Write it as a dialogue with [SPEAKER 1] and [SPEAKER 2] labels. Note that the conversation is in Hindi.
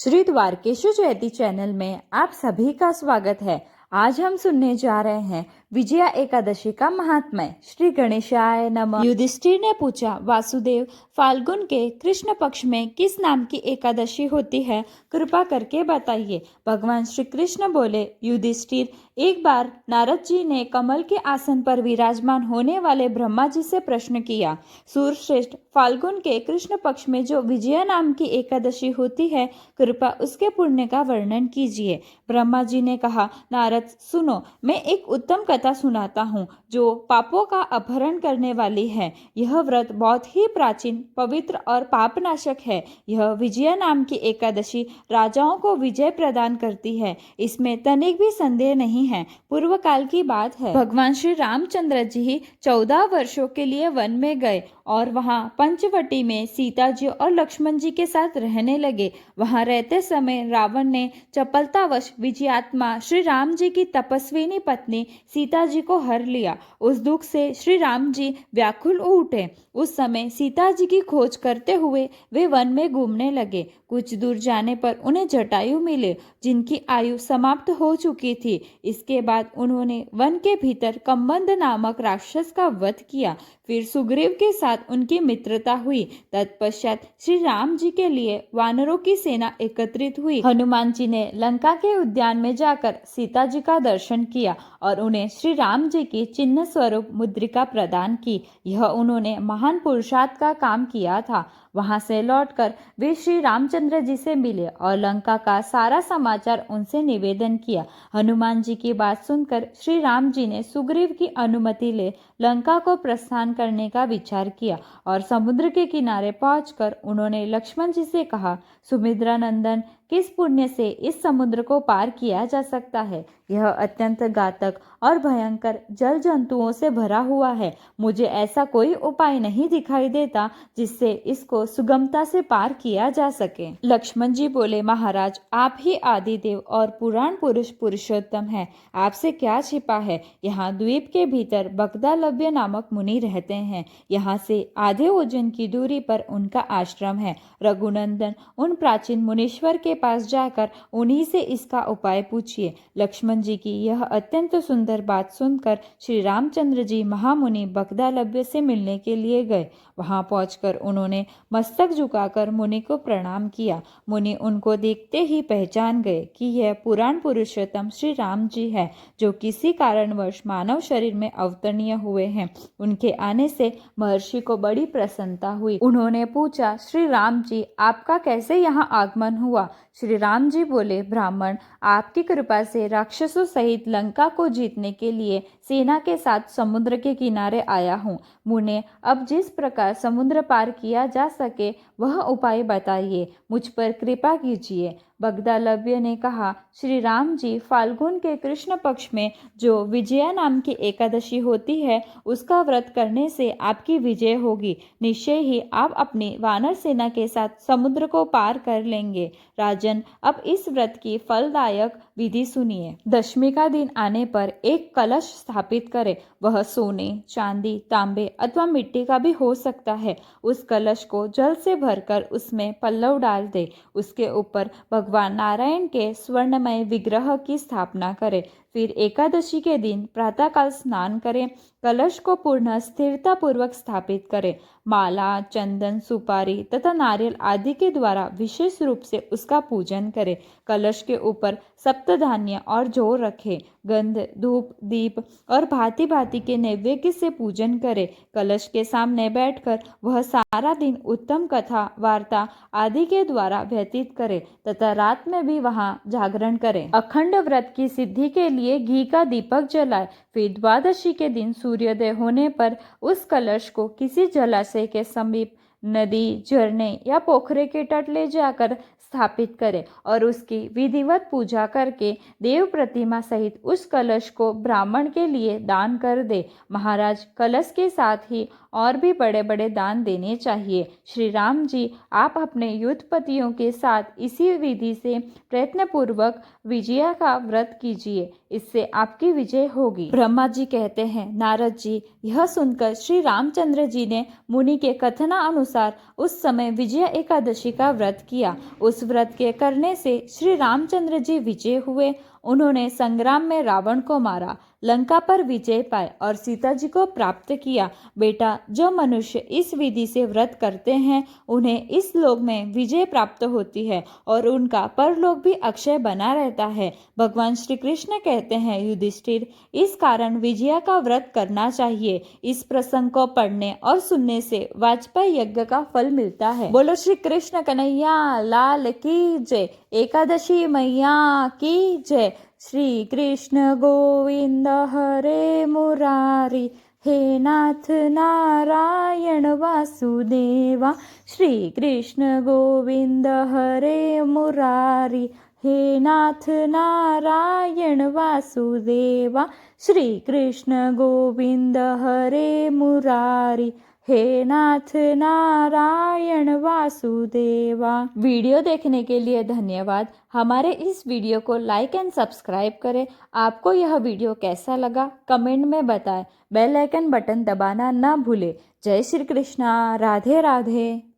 [SPEAKER 1] श्री द्वारकेश्वर जयति चैनल में आप सभी का स्वागत है। आज हम सुनने जा रहे हैं विजया एकादशी का महात्म्य। श्री गणेशाय नमः। युधिष्ठिर ने पूछा, वासुदेव, फाल्गुन के कृष्ण पक्ष में किस नाम की एकादशी होती है, कृपा करके बताइए। भगवान श्री कृष्ण बोले, युधिष्ठिर, एक बार नारद जी ने कमल के आसन पर विराजमान होने वाले ब्रह्मा जी से प्रश्न किया, सूर्यश्रेष्ठ, फाल्गुन के कृष्ण पक्ष में जो विजया नाम की एकादशी होती है, कृपया उसके पुण्य का वर्णन कीजिए। ब्रह्मा जी ने कहा, नारद सुनो, मैं एक उत्तम कथा सुनाता हूँ जो पापों का अपहरण करने वाली है। यह व्रत बहुत ही प्राचीन, पवित्र और पापनाशक है। यह विजया नाम की एकादशी राजाओं को विजय प्रदान करती है, इसमें तनिक भी संदेह नहीं है। पूर्व काल की बात है, भगवान श्री रामचंद्र जी 14 वर्षों के लिए वन में गए और वहां पंचवटी में सीता जी और लक्ष्मण जी के साथ रहने लगे। वहां रहते समय रावण ने चपलतावश विजयात्मा श्री राम जी की तपस्विनी पत्नी सीता जी को हर लिया। उस दुख से श्री राम जी व्याकुल हो उठे। उस समय सीता जी की खोज करते हुए वे वन में घूमने लगे। कुछ दूर जाने पर उन्हें जटायु मिले, जिनकी आयु समाप्त हो चुकी थी। इसके बाद उन्होंने वन के भीतर कम्बंद नामक राक्षस का वध किया। फिर सुग्रीव के साथ उनकी मित्रता हुई। तत्पश्चात श्री राम जी के लिए वानरों की सेना एकत्रित हुई। हनुमान जी ने लंका के उद्यान में जाकर सीता जी का दर्शन किया और उन्हें श्री राम जी की चिन्ह स्वरूप मुद्रिका प्रदान की। यह उन्होंने महान पुरुषार्थ का काम किया था। वहां से लौटकर वे श्री रामचंद्र जी से मिले और लंका का सारा समाचार उनसे निवेदन किया। हनुमान जी की बात सुनकर श्री राम जी ने सुग्रीव की अनुमति ले लंका को प्रस्थान करने का विचार किया और समुद्र के किनारे पहुंचकर उन्होंने लक्ष्मण जी से कहा, सुमित्रा नंदन, किस पुण्य से इस समुद्र को पार किया जा सकता है? यह अत्यंत घातक और भयंकर जल जंतुओं से भरा हुआ है। मुझे ऐसा कोई उपाय नहीं दिखाई देता जिससे इसको सुगमता से पार किया जा सके। लक्ष्मण जी बोले, महाराज, आप ही आदिदेव और पुराण पुरुष पुरुषोत्तम है। आपसे क्या छिपा है? यहाँ द्वीप के भीतर बगदालव्य नामक मुनि रहते हैं। यहाँ से आधे ओजन की दूरी पर उनका आश्रम है। रघुनंदन, उन प्राचीन मुनीश्वर के पास जाकर उन्हीं से इसका उपाय पूछिए। लक्ष्मण जी की यह अत्यंत सुंदर बात सुनकर श्री रामचंद्र जी महामुनि बगदालव्य से मिलने के लिए गए। वहां पहुंचकर उन्होंने मस्तक झुकाकर मुनि को प्रणाम किया। मुनि उनको देखते ही पहचान गए कि यह पुराण पुरुषोत्तम श्री राम जी है, जो किसी कारणवश मानव शरीर में अवतरणीय हुए हैं। उनके आने से महर्षि को बड़ी प्रसन्नता हुई। उन्होंने पूछा, श्री राम जी, आपका कैसे यहाँ आगमन हुआ? श्री राम जी बोले, ब्राह्मण, आपकी कृपा से राक्षसों सहित लंका को जीतने के लिए सेना के साथ समुद्र के किनारे आया हूँ। मुने, अब जिस प्रकार समुद्र पार किया जा सके वह उपाय बताइए, मुझ पर कृपा कीजिए। बगदालव्य ने कहा, श्री राम जी, फाल्गुन के कृष्ण पक्ष में जो विजया नाम की एकादशी होती है, उसका व्रत करने से आपकी विजय होगी। निश्चय ही आप अपनी वानर सेना के साथ समुद्र को पार कर लेंगे। राजन, अब इस व्रत की फलदायक विधि सुनिए। दशमी का दिन आने पर एक कलश स्थापित करें। वह सोने, चांदी, तांबे अथवा मिट्टी का भी हो सकता है। उस कलश को जल से भरकर उसमें पल्लव डाल दे। उसके ऊपर भगवान नारायण के स्वर्णमय विग्रह की स्थापना करें। फिर एकादशी के दिन प्रातःकाल स्नान करें। कलश को पुनः स्थिरता पूर्वक स्थापित करें। माला, चंदन, सुपारी तथा नारियल आदि के द्वारा विशेष रूप से उसका पूजन करें। कलश के ऊपर सप्तधान्य और जौ रखें। गंध, धूप, दीप और भांति भांति के नैवेद्य से पूजन करें। कलश के सामने बैठकर वह सारा दिन उत्तम कथा, वार्ता आदि के द्वारा व्यतीत करे तथा रात में भी वहां जागरण करें। अखंड व्रत की सिद्धि के लिए घी का दीपक जलाए। फिर द्वादशी के दिन सूर्योदय होने पर उस कलश को किसी जलाशय के समीप, नदी, झरने या पोखरे के तट ले जाकर स्थापित करें और उसकी विधिवत पूजा करके देव प्रतिमा सहित उस कलश को ब्राह्मण के लिए दान कर दे। महाराज, कलश के साथ ही और भी बड़े बड़े दान देने चाहिए। श्री राम जी, आप अपने युद्धपतियों के साथ इसी विधि से प्रयत्नपूर्वक विजया का व्रत कीजिए, इससे आपकी विजय होगी। ब्रह्मा जी कहते हैं, नारद जी, यह सुनकर श्री रामचंद्र जी ने मुनि के कथना अनुसार अनुसार उस समय विजया एकादशी का व्रत किया। उस व्रत के करने से श्री रामचंद्र जी विजय हुए। उन्होंने संग्राम में रावण को मारा, लंका पर विजय पाए और सीता जी को प्राप्त किया। बेटा, जो मनुष्य इस विधि से व्रत करते हैं उन्हें इस लोक में विजय प्राप्त होती है और उनका परलोक भी अक्षय बना रहता है। भगवान श्री कृष्ण कहते हैं, युधिष्ठिर, इस कारण विजया का व्रत करना चाहिए। इस प्रसंग को पढ़ने और सुनने से वाजपेयी यज्ञ का फल मिलता है। बोलो श्री कृष्ण कन्हैया लाल की जय। एकादशी मैया की जय। श्री कृष्ण गोविंद हरे मुरारी, हे नाथ नारायण वासुदेवा। श्री कृष्ण गोविंद हरे मुरारी, हे नाथ नारायण वासुदेवा। श्री कृष्ण गोविंद हरे मुरारी, हे नाथ नारायण वासुदेवा। वीडियो देखने के लिए धन्यवाद। हमारे इस वीडियो को लाइक एंड सब्सक्राइब करें। आपको यह वीडियो कैसा लगा कमेंट में बताएं। बेल आइकन बटन दबाना ना भूलें। जय श्री कृष्णा। राधे राधे।